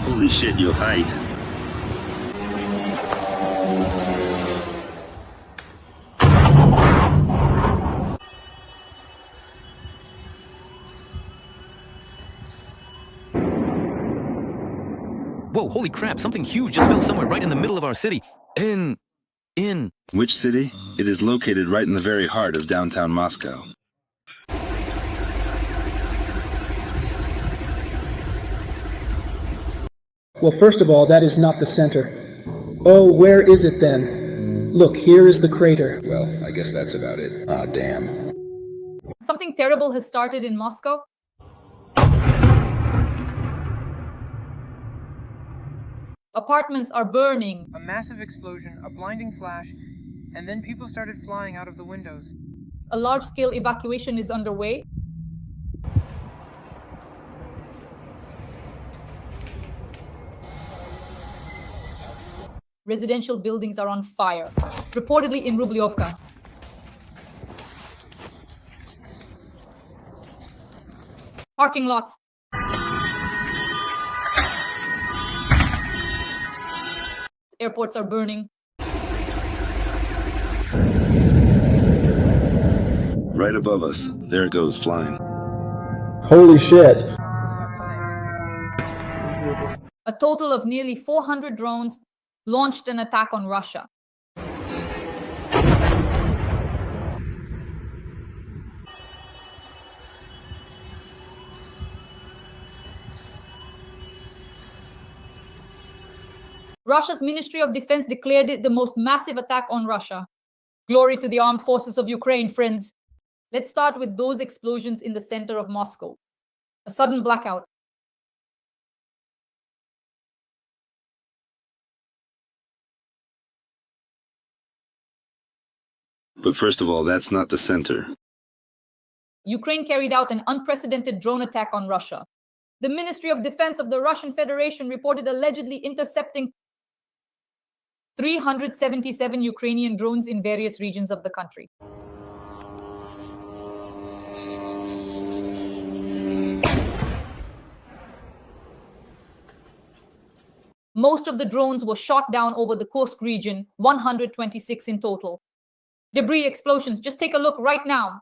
Holy shit, your height. Whoa, holy crap, something huge just fell somewhere right in the middle of our city. In... Which city? It is located right in the very heart of downtown Moscow. Well, first of all, that is not the center. Oh, where is it then? Look, here is the crater. Well, I guess that's about it. Ah, damn. Something terrible has started in Moscow. Apartments are burning. A massive explosion, a blinding flash, and then people started flying out of the windows. A large-scale evacuation is underway. Residential buildings are on fire, reportedly in Rubliovka. Parking lots. Airports are burning. Right above us. There it goes, flying. Holy shit. A total of nearly 400 drones launched an attack on Russia. Russia's Ministry of Defense declared it the most massive attack on Russia. Glory to the armed forces of Ukraine, friends. Let's start with those explosions in the center of Moscow. A sudden blackout. But first of all, that's not the center. Ukraine carried out an unprecedented drone attack on Russia. The Ministry of Defense of the Russian Federation reported allegedly intercepting 377 Ukrainian drones in various regions of the country. Most of the drones were shot down over the Kursk region, 126 in total. Debris explosions, just take a look right now.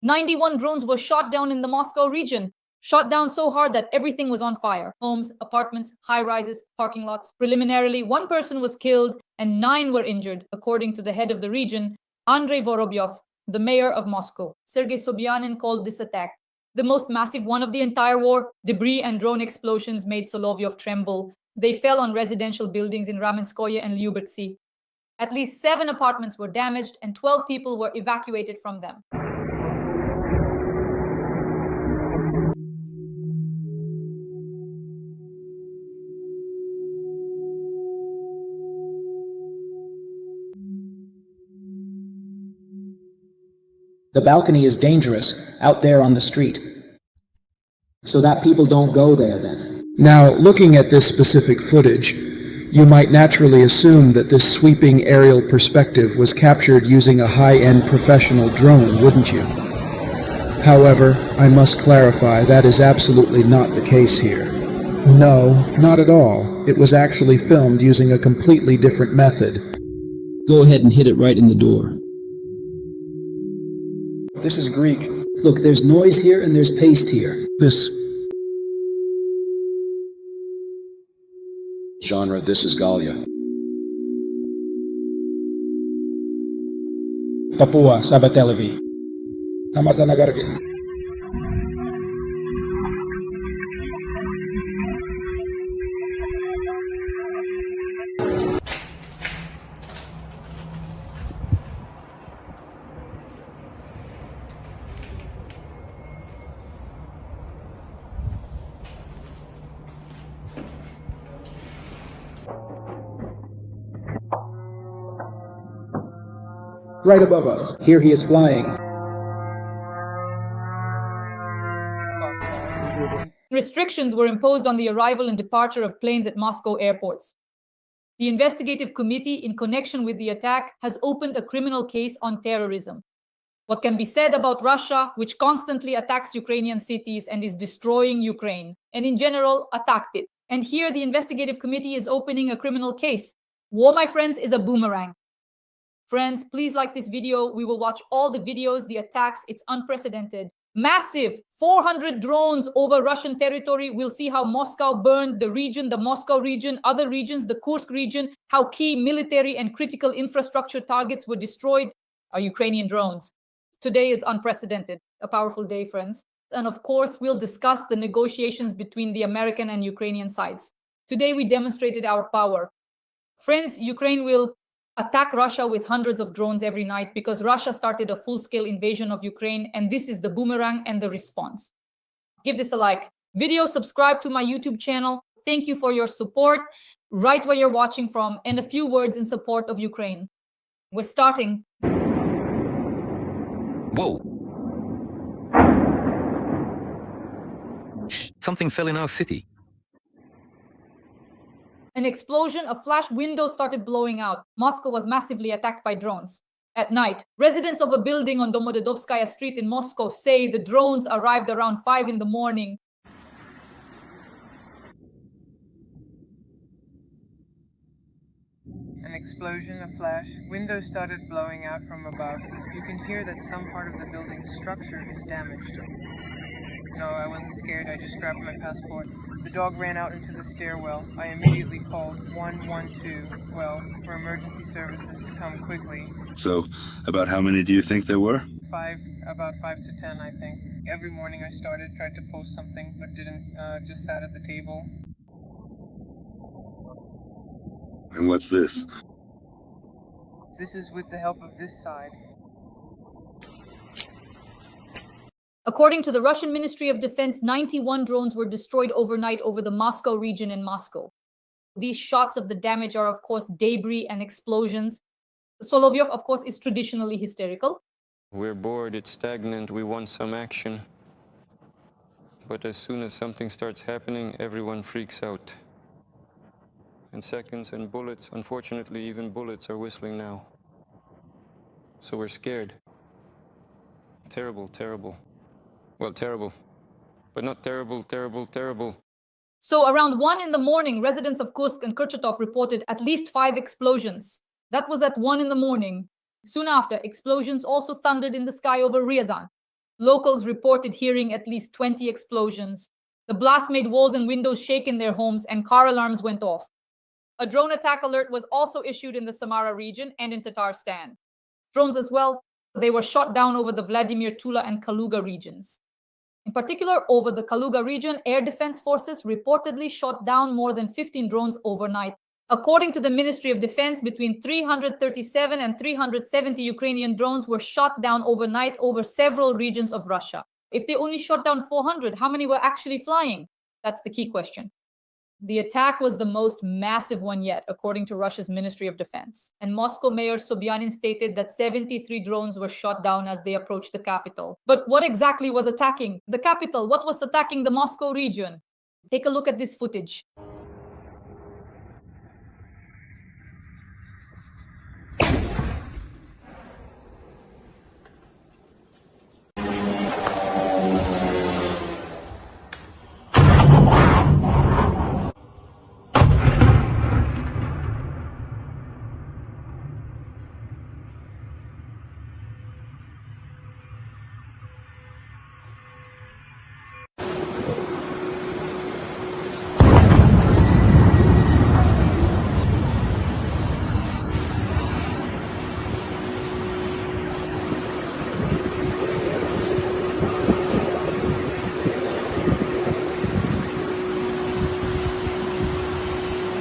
"91 drones were shot down in the Moscow region. Shot down so hard that everything was on fire. Homes, apartments, high-rises, parking lots. Preliminarily, 1 person was killed and 9 were injured, according to the head of the region, Andrei Vorobyov, the mayor of Moscow. Sergei Sobyanin called this attack the most massive one of the entire war. Debris and drone explosions made Solovyov tremble. They fell on residential buildings in Ramenskoye and Lyubertsy. At least 7 apartments were damaged and 12 people were evacuated from them. The balcony is dangerous, out there on the street. So that people don't go there then. Now, looking at this specific footage, you might naturally assume that this sweeping aerial perspective was captured using a high-end professional drone, wouldn't you? However, I must clarify that is absolutely not the case here. No, not at all. It was actually filmed using a completely different method. Go ahead and hit it right in the door. This is Greek. Look, there's noise here and there's paste here. This genre, this is Galia. Papua, Sabatelevi. Namazanagargi. Right above us. Here he is flying. Restrictions were imposed on the arrival and departure of planes at Moscow airports. The investigative committee, in connection with the attack, has opened a criminal case on terrorism. What can be said about Russia, which constantly attacks Ukrainian cities and is destroying Ukraine, and in general attacked it? And here the investigative committee is opening a criminal case. War, my friends, is a boomerang. Friends, please like this video. We will watch all the videos, the attacks. It's unprecedented. Massive 400 drones over Russian territory. We'll see how Moscow burned the region, the Moscow region, other regions, the Kursk region, how key military and critical infrastructure targets were destroyed are Ukrainian drones. Today is unprecedented. A powerful day, friends. And of course, we'll discuss the negotiations between the American and Ukrainian sides. Today, we demonstrated our power. Friends, Ukraine will attack Russia with hundreds of drones every night because Russia started a full-scale invasion of Ukraine, and this is the boomerang and the response. Give this a like. Video, subscribe to my YouTube channel. Thank you for your support. Write where you're watching from and a few words in support of Ukraine. We're starting. Whoa. Shh, something fell in our city. An explosion, a flash, windows started blowing out. Moscow was massively attacked by drones. At night, residents of a building on Domodedovskaya Street in Moscow say the drones arrived around 5 in the morning. An explosion, a flash, windows started blowing out from above. You can hear that some part of the building's structure is damaged. No, I wasn't scared, I just grabbed my passport. The dog ran out into the stairwell. I immediately called 112, for emergency services to come quickly. So, about how many do you think there were? About 5 to 10, I think. Every morning I tried to post something, but didn't, just sat at the table. And what's this? This is with the help of this side. According to the Russian Ministry of Defense, 91 drones were destroyed overnight over the Moscow region in Moscow. These shots of the damage are, of course, debris and explosions. Solovyov, of course, is traditionally hysterical. We're bored, it's stagnant, we want some action. But as soon as something starts happening, everyone freaks out. And seconds and bullets, unfortunately, even bullets are whistling now. So we're scared. Terrible, terrible. Well, terrible. But not terrible, terrible, terrible. So around 1 in the morning, residents of Kursk and Kurchatov reported at least 5 explosions. That was at 1 in the morning. Soon after, explosions also thundered in the sky over Ryazan. Locals reported hearing at least 20 explosions. The blast made walls and windows shake in their homes, and car alarms went off. A drone attack alert was also issued in the Samara region and in Tatarstan. Drones as well, they were shot down over the Vladimir, Tula, and Kaluga regions. In particular, over the Kaluga region, air defense forces reportedly shot down more than 15 drones overnight. According to the Ministry of Defense, between 337 and 370 Ukrainian drones were shot down overnight over several regions of Russia. If they only shot down 400, how many were actually flying? That's the key question. The attack was the most massive one yet, according to Russia's Ministry of Defense. And Moscow Mayor Sobyanin stated that 73 drones were shot down as they approached the capital. But what exactly was attacking the capital? What was attacking the Moscow region? Take a look at this footage.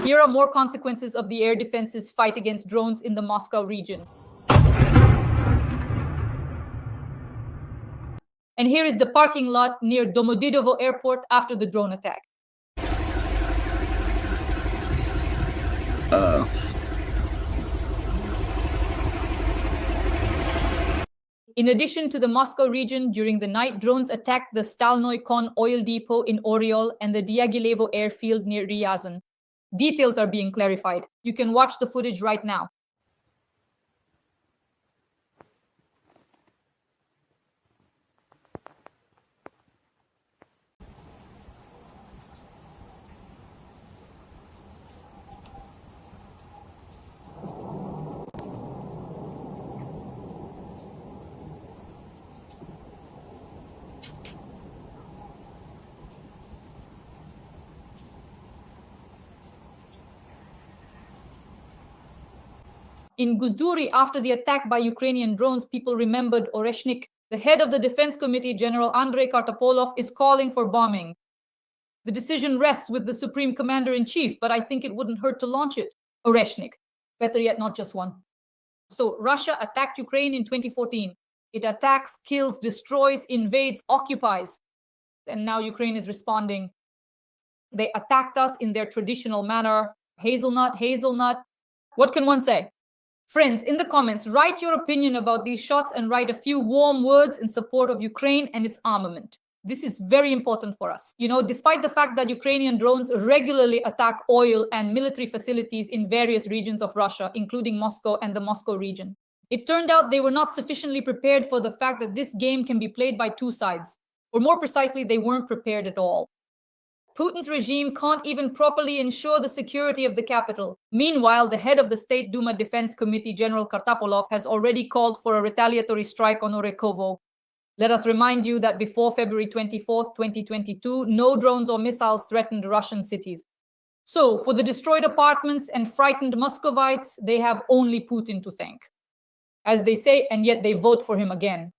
Here are more consequences of the air defense's fight against drones in the Moscow region. And here is the parking lot near Domodedovo Airport after the drone attack. In addition to the Moscow region, during the night, drones attacked the Stalnoy Kon oil depot in Oriol and the Diaghilevo airfield near Ryazan. Details are being clarified. You can watch the footage right now. In Guzduri, after the attack by Ukrainian drones, people remembered Oreshnik. The head of the Defense Committee, General Andrei Kartapolov, is calling for bombing. The decision rests with the Supreme Commander-in-Chief, but I think it wouldn't hurt to launch it. Oreshnik. Better yet, not just one. So, Russia attacked Ukraine in 2014. It attacks, kills, destroys, invades, occupies. And now Ukraine is responding. They attacked us in their traditional manner. Hazelnut, hazelnut. What can one say? Friends, in the comments, write your opinion about these shots and write a few warm words in support of Ukraine and its armament. This is very important for us. You know, despite the fact that Ukrainian drones regularly attack oil and military facilities in various regions of Russia, including Moscow and the Moscow region, it turned out they were not sufficiently prepared for the fact that this game can be played by two sides. Or more precisely, they weren't prepared at all. Putin's regime can't even properly ensure the security of the capital. Meanwhile, the head of the State Duma Defense Committee, General Kartapolov, has already called for a retaliatory strike on Orekovo. Let us remind you that before February 24th, 2022, no drones or missiles threatened Russian cities. So, for the destroyed apartments and frightened Muscovites, they have only Putin to thank. As they say, and yet they vote for him again.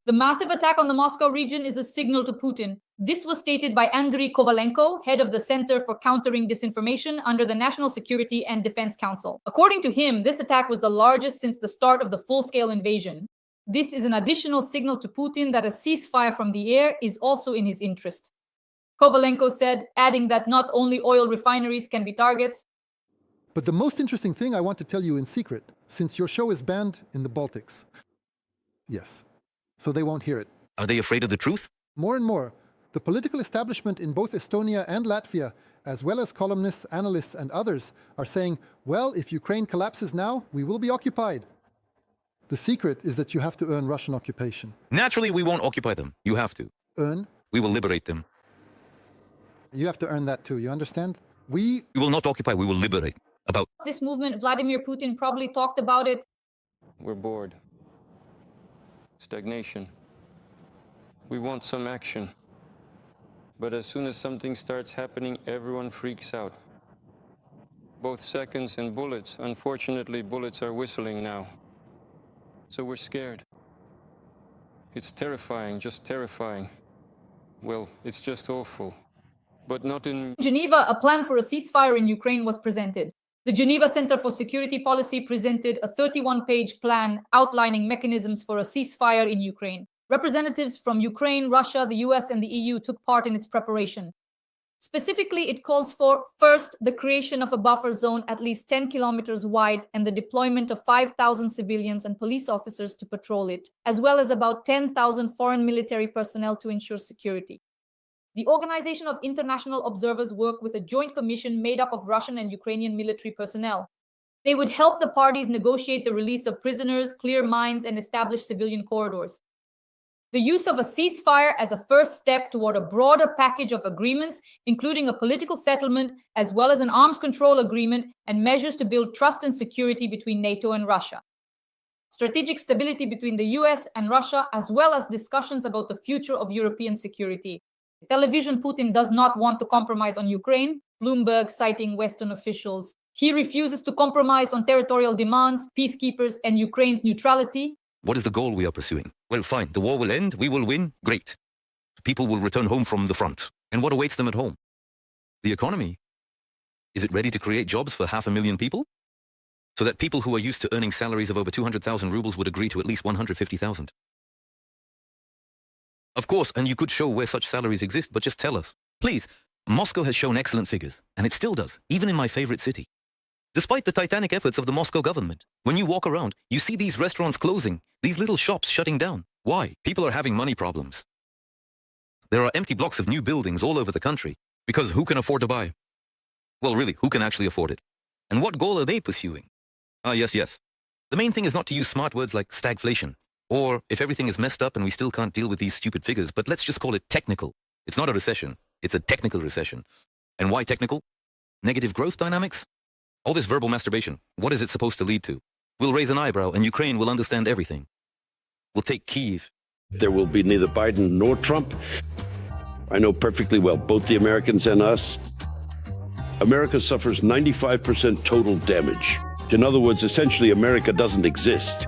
The massive attack on the Moscow region is a signal to Putin. This was stated by Andriy Kovalenko, head of the Center for Countering Disinformation under the National Security and Defense Council. According to him, this attack was the largest since the start of the full-scale invasion. This is an additional signal to Putin that a ceasefire from the air is also in his interest. Kovalenko said, adding that not only oil refineries can be targets. But the most interesting thing I want to tell you in secret, since your show is banned in the Baltics. Yes. So they won't hear it. Are they afraid of the truth? More and more, the political establishment in both Estonia and Latvia, as well as columnists, analysts, and others, are saying, well, if Ukraine collapses now, we will be occupied. The secret is that you have to earn Russian occupation. Naturally, we won't occupy them. You have to. Earn? We will liberate them. You have to earn that too, you understand? We will not occupy, we will liberate. About this movement, Vladimir Putin probably talked about it. We're bored. Stagnation. We want some action. But as soon as something starts happening, everyone freaks out. Both seconds and bullets. Unfortunately, bullets are whistling now. So we're scared. It's terrifying, just terrifying. Well, it's just awful. But not in Geneva, a plan for a ceasefire in Ukraine was presented. The Geneva Center for Security Policy presented a 31-page plan outlining mechanisms for a ceasefire in Ukraine. Representatives from Ukraine, Russia, the US, and the EU took part in its preparation. Specifically, it calls for, first, the creation of a buffer zone at least 10 kilometers wide and the deployment of 5,000 civilians and police officers to patrol it, as well as about 10,000 foreign military personnel to ensure security. The Organization of International Observers work with a joint commission made up of Russian and Ukrainian military personnel. They would help the parties negotiate the release of prisoners, clear mines, and establish civilian corridors. The use of a ceasefire as a first step toward a broader package of agreements, including a political settlement, as well as an arms control agreement and measures to build trust and security between NATO and Russia. Strategic stability between the US and Russia, as well as discussions about the future of European security. Television Putin does not want to compromise on Ukraine, Bloomberg citing Western officials. He refuses to compromise on territorial demands, peacekeepers, and Ukraine's neutrality. What is the goal we are pursuing? Well, fine. The war will end. We will win. Great. People will return home from the front. And what awaits them at home? The economy. Is it ready to create jobs for 500,000 people? So that people who are used to earning salaries of over 200,000 rubles would agree to at least 150,000. Of course, and you could show where such salaries exist, but just tell us. Please, Moscow has shown excellent figures, and it still does, even in my favorite city. Despite the titanic efforts of the Moscow government, when you walk around, you see these restaurants closing, these little shops shutting down. Why? People are having money problems. There are empty blocks of new buildings all over the country, because who can afford to buy? Well, really, who can actually afford it? And what goal are they pursuing? Yes. The main thing is not to use smart words like stagflation, or if everything is messed up and we still can't deal with these stupid figures, but let's just call it technical. It's not a recession, it's a technical recession. And why technical? Negative growth dynamics? All this verbal masturbation, what is it supposed to lead to? We'll raise an eyebrow and Ukraine will understand everything. We'll take Kyiv. There will be neither Biden nor Trump. I know perfectly well, both the Americans and us. America suffers 95% total damage. In other words, essentially, America doesn't exist.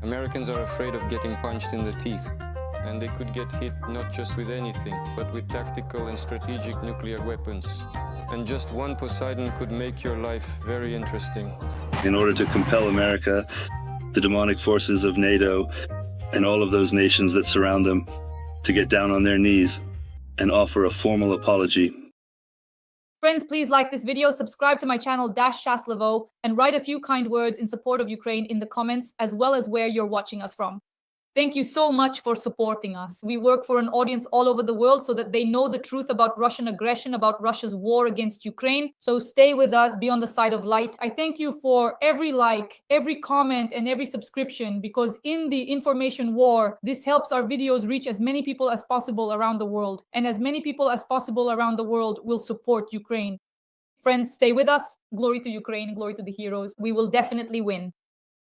Americans are afraid of getting punched in the teeth. And they could get hit not just with anything, but with tactical and strategic nuclear weapons. And just one Poseidon could make your life very interesting. In order to compel America, the demonic forces of NATO, and all of those nations that surround them, to get down on their knees and offer a formal apology. Friends, please like this video, subscribe to my channel Dash Shaslevo, and write a few kind words in support of Ukraine in the comments, as well as where you're watching us from. Thank you so much for supporting us. We work for an audience all over the world so that they know the truth about Russian aggression, about Russia's war against Ukraine. So stay with us, be on the side of light. I thank you for every like, every comment, and every subscription, because in the information war, this helps our videos reach as many people as possible around the world. And as many people as possible around the world will support Ukraine. Friends, stay with us. Glory to Ukraine, glory to the heroes. We will definitely win.